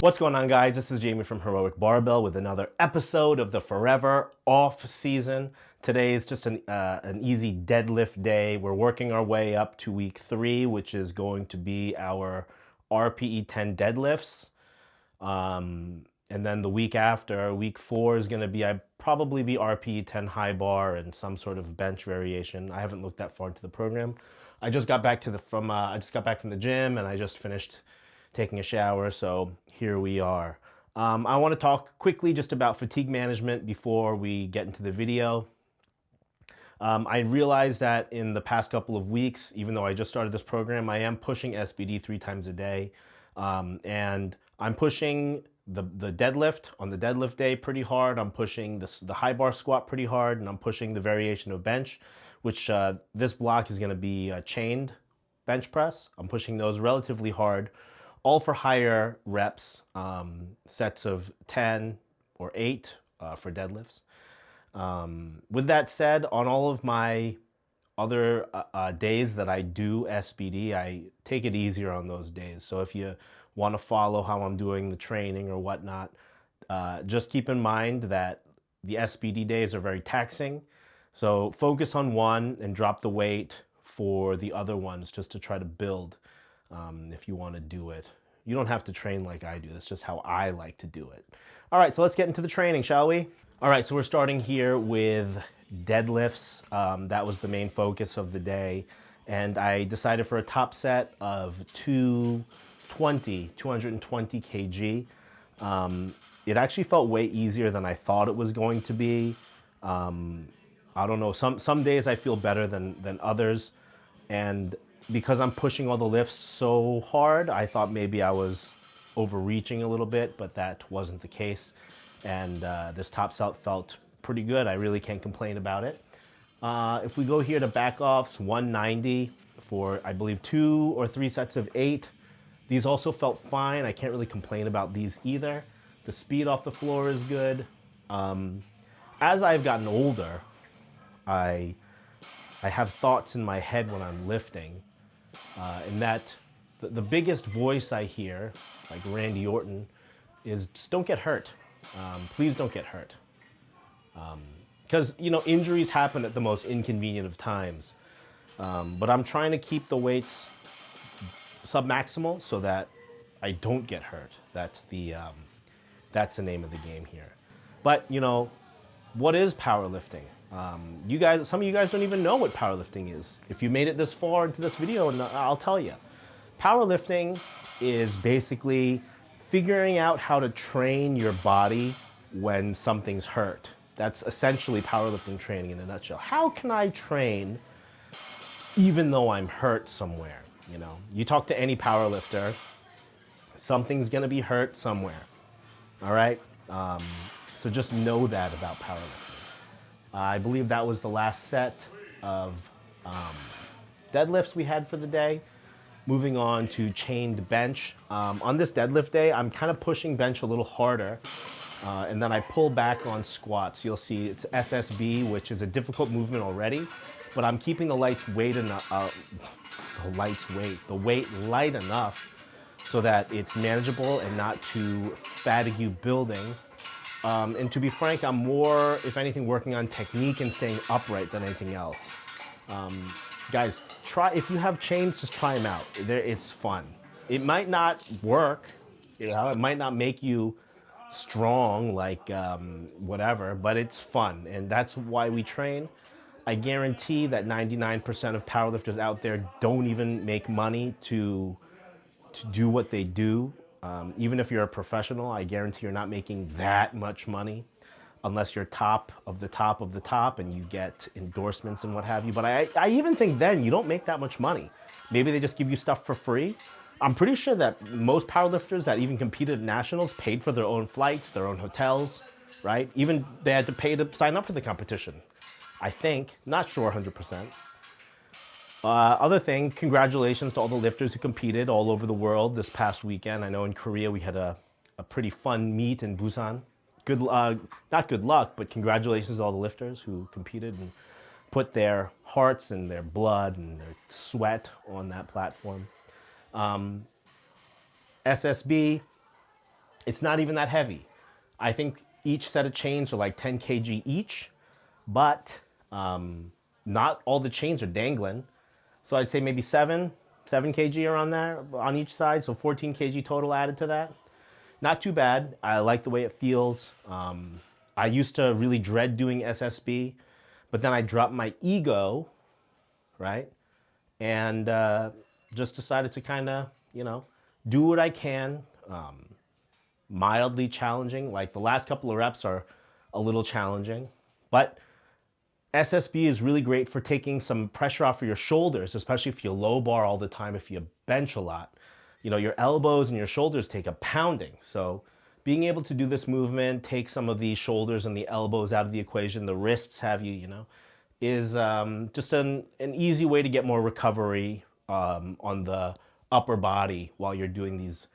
What's going on, guys? This is Jamie from Heroic Barbell with another episode of the Forever Off season. Today is just an easy deadlift day. We're working our way up to week 3, which is going to be our RPE 10 deadlifts. And then the week after, week 4 is going to be, I probably be RPE 10 high bar and some sort of bench variation. I haven't looked that far into the program. I just got back from the gym, and I just finished taking a shower, so here we are. I want to talk quickly just about fatigue management before we get into the video. I realized that in the past couple of weeks, even though I just started this program, I am pushing SBD 3 times a day. And I'm pushing the deadlift on the deadlift day pretty hard. I'm pushing the high bar squat pretty hard, and I'm pushing the variation of bench, which this block is going to be a chained bench press. I'm pushing those relatively hard, all for higher reps, sets of 10 or 8 for deadlifts. With that said, on all of my other days that I do SBD, I take it easier on those days. So if you want to follow how I'm doing the training or whatnot, just keep in mind that the SBD days are very taxing. So focus on one and drop the weight for the other ones just to try to build if you want to do it. You don't have to train like I do. That's just how I like to do it. All right, so let's get into the training, shall we? All right, so we're starting here with deadlifts. That was the main focus of the day. And I decided for a top set of 220 kg. It actually felt way easier than I thought it was going to be. I don't know, some days I feel better than others. And because I'm pushing all the lifts so hard, I thought maybe I was overreaching a little bit, but that wasn't the case. And this top set felt pretty good. I really can't complain about it. If we go here to back offs, 190 for, I believe, 2 or 3 sets of 8. These also felt fine. I can't really complain about these either. The speed off the floor is good. As I've gotten older, I have thoughts in my head when I'm lifting, and that the biggest voice I hear, like Randy Orton, is just don't get hurt. Please don't get hurt. Because, injuries happen at the most inconvenient of times. But I'm trying to keep the weights submaximal so that I don't get hurt. That's the name of the game here. But, what is powerlifting? Some of you guys don't even know what powerlifting is. If you made it this far into this video, I'll tell you. Powerlifting is basically figuring out how to train your body when something's hurt. That's essentially powerlifting training in a nutshell. How can I train even though I'm hurt somewhere? You talk to any powerlifter, something's gonna be hurt somewhere. All right? So just know that about powerlifting. I believe that was the last set of deadlifts we had for the day. Moving on to chained bench. On this deadlift day, I'm kind of pushing bench a little harder, and then I pull back on squats. You'll see it's SSB, which is a difficult movement already, but I'm keeping the weight light enough so that it's manageable and not too fatigue building. And to be frank, I'm more, if anything, working on technique and staying upright than anything else. Guys, if you have chains, just try them out. It's fun. It might not work, it might not make you strong like whatever, but it's fun, and that's why we train. I guarantee that 99% of powerlifters out there don't even make money to do what they do. Even if you're a professional, I guarantee you're not making that much money unless you're top of the top of the top and you get endorsements and what have you. But I even think then you don't make that much money. Maybe they just give you stuff for free. I'm pretty sure that most powerlifters that even competed at nationals paid for their own flights, their own hotels, right? Even they had to pay to sign up for the competition. I think, not sure 100%. Other thing, congratulations to all the lifters who competed all over the world this past weekend. I know in Korea we had a pretty fun meet in Busan. Not good luck, but congratulations to all the lifters who competed and put their hearts and their blood and their sweat on that platform. SSB, it's not even that heavy. I think each set of chains are like 10 kg each, but not all the chains are dangling. So I'd say maybe 7 kg around there on each side. So 14 kg total added to that. Not too bad. I like the way it feels. I used to really dread doing SSB, but then I dropped my ego, right? And just decided to kind of, do what I can. Mildly challenging. Like the last couple of reps are a little challenging, but SSB is really great for taking some pressure off of your shoulders, especially if you low bar all the time, if you bench a lot. Your elbows and your shoulders take a pounding. So being able to do this movement, take some of the shoulders and the elbows out of the equation, the wrists have is just an easy way to get more recovery on the upper body while you're doing these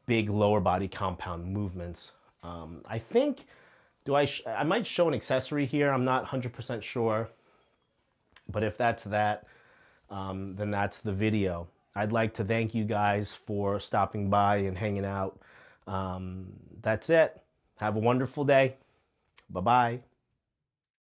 big lower body compound movements. I think, I might show an accessory here. I'm not 100% sure, but if that's that, then that's the video. I'd like to thank you guys for stopping by and hanging out. That's it. Have a wonderful day. Bye-bye.